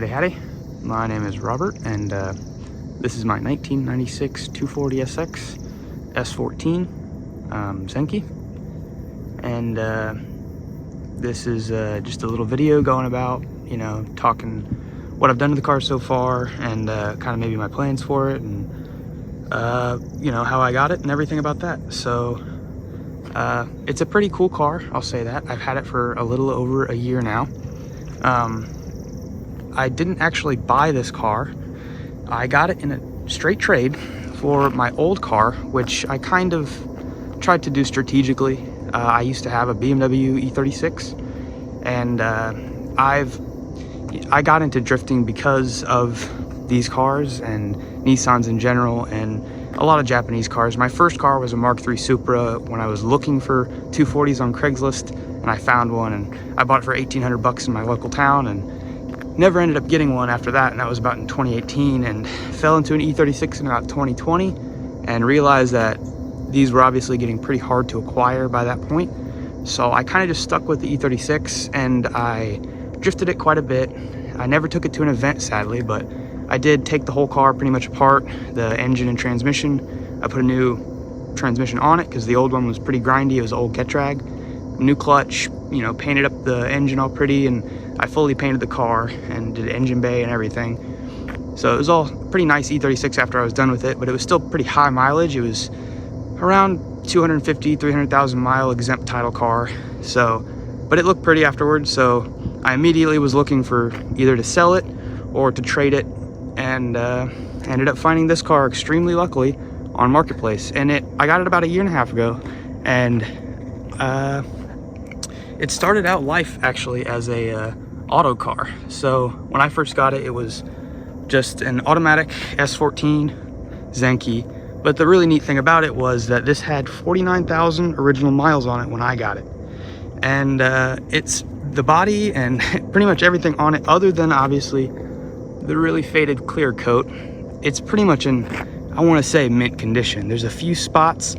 Howdy. My name is Robert, and this is my 1996 240SX S14 Zenki. And this is just a little video going about, talking what I've done to the car so far, and kind of maybe my plans for it, and how I got it and everything about that. So it's a pretty cool car, I'll say that. I've had it for a little over a year now. I didn't actually buy this car. I got it in a straight trade for my old car, which I kind of tried to do strategically. I used to have a BMW E36, and I got into drifting because of these cars and Nissans in general, and a lot of Japanese cars. My first car was a Mark III Supra when I was looking for 240s on Craigslist, and I found one, and I bought it for $1,800 in my local town, and never ended up getting one after that. And that was about in 2018, and fell into an E36 in about 2020, and realized that these were obviously getting pretty hard to acquire by that point. So I kind of just stuck with the E36, and I drifted it quite a bit. I never took it to an event, sadly, but I did take the whole car pretty much apart, the engine and transmission. I put a new transmission on it because the old one was pretty grindy. It was an old Getrag. New clutch, painted up the engine all pretty, and I fully painted the car and did engine bay and everything. So it was all pretty nice E36 after I was done with it, but it was still pretty high mileage. It was around 250, 300,000 mile exempt title car. So, but it looked pretty afterwards. So I immediately was looking for either to sell it or to trade it, and ended up finding this car extremely luckily on Marketplace. And I got it about a year and a half ago, and it started out life actually as a auto car. So when I first got it, it was just an automatic S14 Zenki. But the really neat thing about it was that this had 49,000 original miles on it when I got it. And it's the body and pretty much everything on it, other than obviously the really faded clear coat. It's pretty much in, I want to say, mint condition. There's a few spots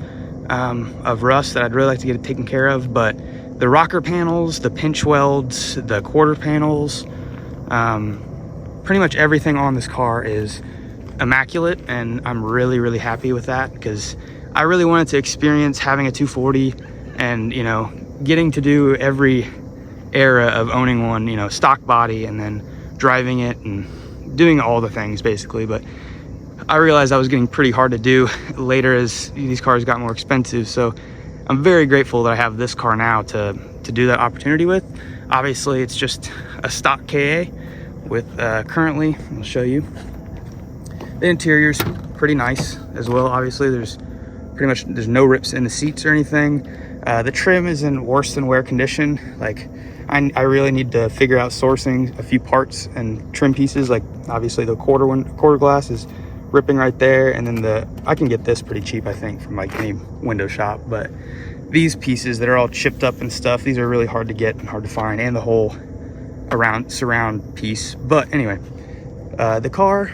of rust that I'd really like to get it taken care of, but the rocker panels, the pinch welds, the quarter panels, pretty much everything on this car is immaculate, and I'm really, really happy with that, because I really wanted to experience having a 240 and, getting to do every era of owning one, stock body, and then driving it and doing all the things basically. But I realized that was getting pretty hard to do later as these cars got more expensive. So I'm very grateful that I have this car now to do that opportunity with. Obviously, it's just a stock KA with currently, I'll show you. The interior's pretty nice as well. Obviously, there's no rips in the seats or anything. The trim is in worse than wear condition. Like, I really need to figure out sourcing a few parts and trim pieces. Like, obviously the quarter glass is ripping right there, and then I can get this pretty cheap, I think, from like any window shop. But these pieces that are all chipped up and stuff, these are really hard to get and hard to find, and the whole surround piece. But anyway, the car,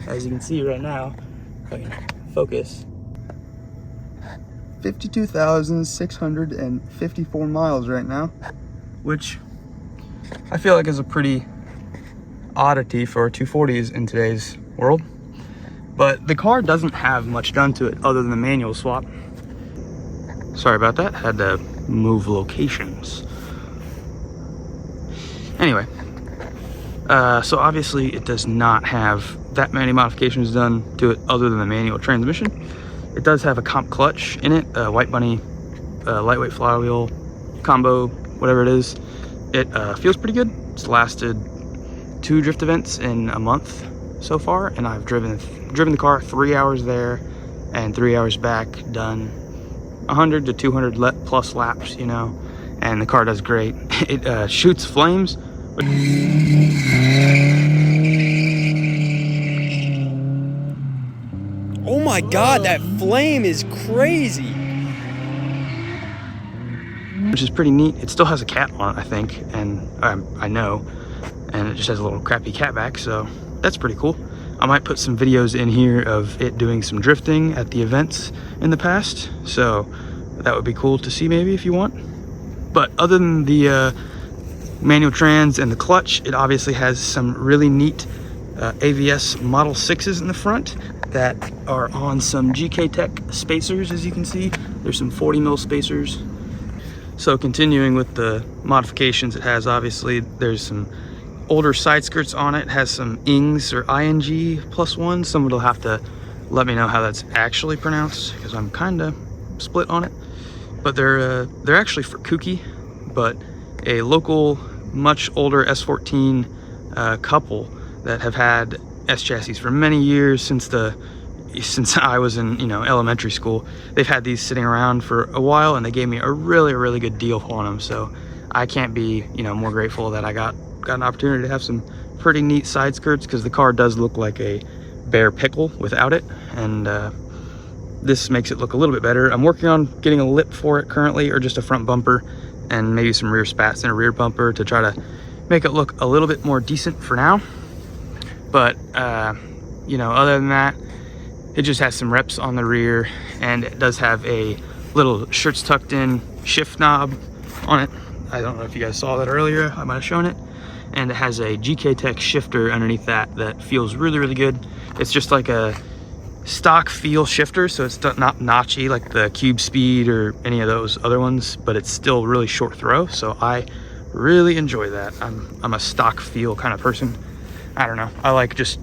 as you can see right now, if I can focus, 52,654 miles right now, which I feel like is a pretty oddity for 240s in today's world. But the car doesn't have much done to it other than the manual swap. Sorry about that, had to move locations. Anyway, so obviously it does not have that many modifications done to it other than the manual transmission. It does have a comp clutch in it, a White Bunny lightweight flywheel combo, whatever it is. It feels pretty good. It's lasted 2 drift events in a month so far, and I've driven the car 3 hours there and 3 hours back, done 100 to 200 plus laps, and the car does great. It shoots flames. Oh my God, that flame is crazy. Which is pretty neat. It still has a cat on it, I think, and I know, and it just has a little crappy cat back, so that's pretty cool. I might put some videos in here of it doing some drifting at the events in the past, so that would be cool to see maybe if you want. But other than the manual trans and the clutch. It obviously has some really neat AVS Model 6s in the front that are on some GK Tech spacers. As you can see, there's some 40 mil spacers. So continuing with the modifications it has, obviously there's some older side skirts on it. It has some INGs or ING +1. Someone will have to let me know how that's actually pronounced, because I'm kind of split on it. But they're actually for Kooky, but a local, much older S14 couple that have had S chassis for many years, since I was in, you know, elementary school. They've had these sitting around for a while, and they gave me a really good deal on them. So I can't be, you know, more grateful that I got an opportunity to have some pretty neat side skirts, because the car does look like a bare pickle without it, and this makes it look a little bit better. I'm working on getting a lip for it currently, or just a front bumper and maybe some rear spats and a rear bumper to try to make it look a little bit more decent for now. But you know, other than that, it just has some reps on the rear, and it does have a little shirts tucked in shift knob on it. I don't know if you guys saw that earlier, I might have shown it. And it has a GK Tech shifter underneath that feels really good. It's just like a stock feel shifter, so it's not notchy like the Cube Speed or any of those other ones, but it's still really short throw, so I really enjoy that. I'm a stock feel kind of person. I don't know, I like just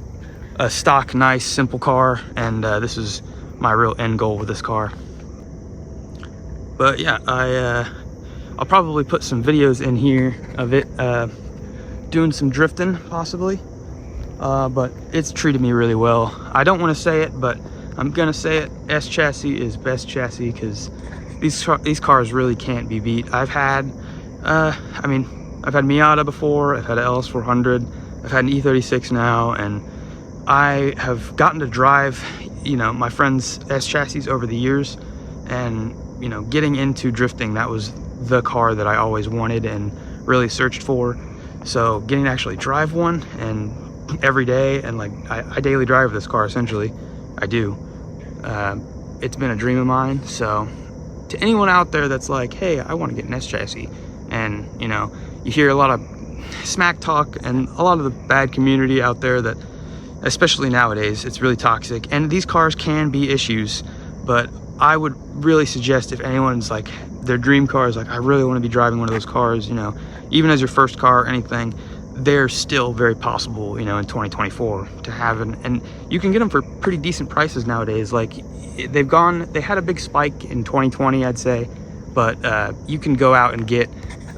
a stock, nice, simple car, and this is my real end goal with this car. But yeah, I'll probably put some videos in here of it doing some drifting, possibly. But it's treated me really well. I don't want to say it, but I'm gonna say it. S chassis is best chassis, because these cars really can't be beat. I've had Miata before, I've had an LS400, I've had an E36 now, and I have gotten to drive, you know, my friends' S chassis over the years, and, you know, getting into drifting, that was the car that I always wanted and really searched for. So getting to actually drive one, and every day, and like I daily drive this car, essentially. I do. It's been a dream of mine. So to anyone out there that's like, hey, I want to get an S chassis, and you know, you hear a lot of smack talk and a lot of the bad community out there, that especially nowadays, it's really toxic, and these cars can be issues. But I would really suggest, if anyone's like, their dream car is like, I really want to be driving one of those cars, you know, even as your first car or anything, they're still very possible, you know, in 2024 to have and you can get them for pretty decent prices nowadays. Like they had a big spike in 2020, I'd say, but you can go out and get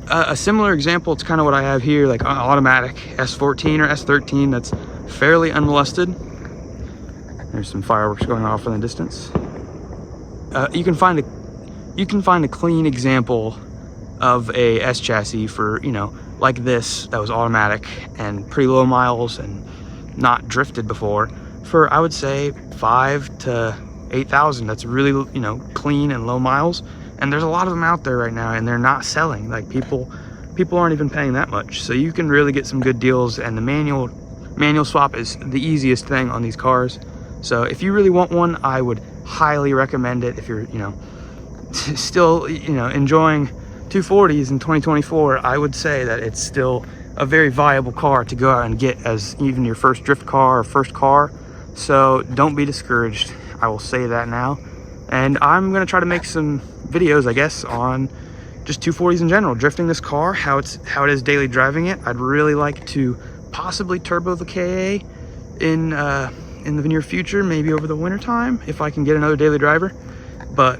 a similar example. It's kind of what I have here, like an automatic S14 or S13 that's fairly unmolested. There's some fireworks going off in the distance. You can find a clean example of a S chassis for, you know, like this, that was automatic and pretty low miles and not drifted before, for I would say 5,000 to 8,000. That's really, you know, clean and low miles. And there's a lot of them out there right now, and they're not selling. Like people aren't even paying that much. So you can really get some good deals, and the manual swap is the easiest thing on these cars. So if you really want one, I would highly recommend it. If you're, you know, still, you know, enjoying 240s in 2024, I would say that it's still a very viable car to go out and get as even your first drift car or first car. So don't be discouraged, I will say that now. And I'm going to try to make some videos, I guess, on just 240s in general, drifting this car, how it is daily driving it. I'd really like to possibly turbo the KA in the near future, maybe over the winter time, if I can get another daily driver. But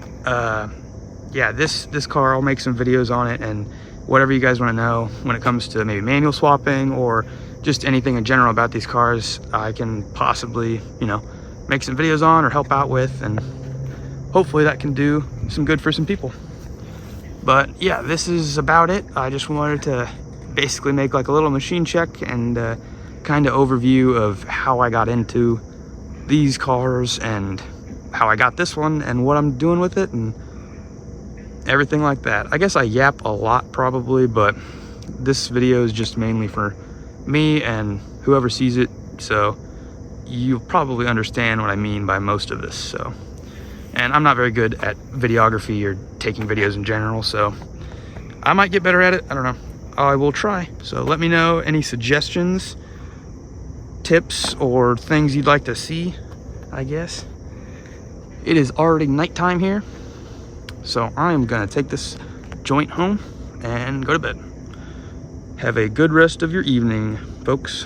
yeah, this car, I'll make some videos on it, and whatever you guys want to know when it comes to maybe manual swapping or just anything in general about these cars, I can possibly, you know, make some videos on or help out with, and hopefully that can do some good for some people. But yeah, this is about it. I just wanted to basically make like a little machine check and kind of overview of how I got into these cars and how I got this one and what I'm doing with it and everything like that. I guess I yap a lot probably, but this video is just mainly for me and whoever sees it, so you'll probably understand what I mean by most of this. So, and I'm not very good at videography or taking videos in general, so I might get better at it. I don't know. I will try. So let me know any suggestions, tips, or things you'd like to see, I guess. It is already nighttime here, so I am gonna take this joint home and go to bed. Have a good rest of your evening, folks.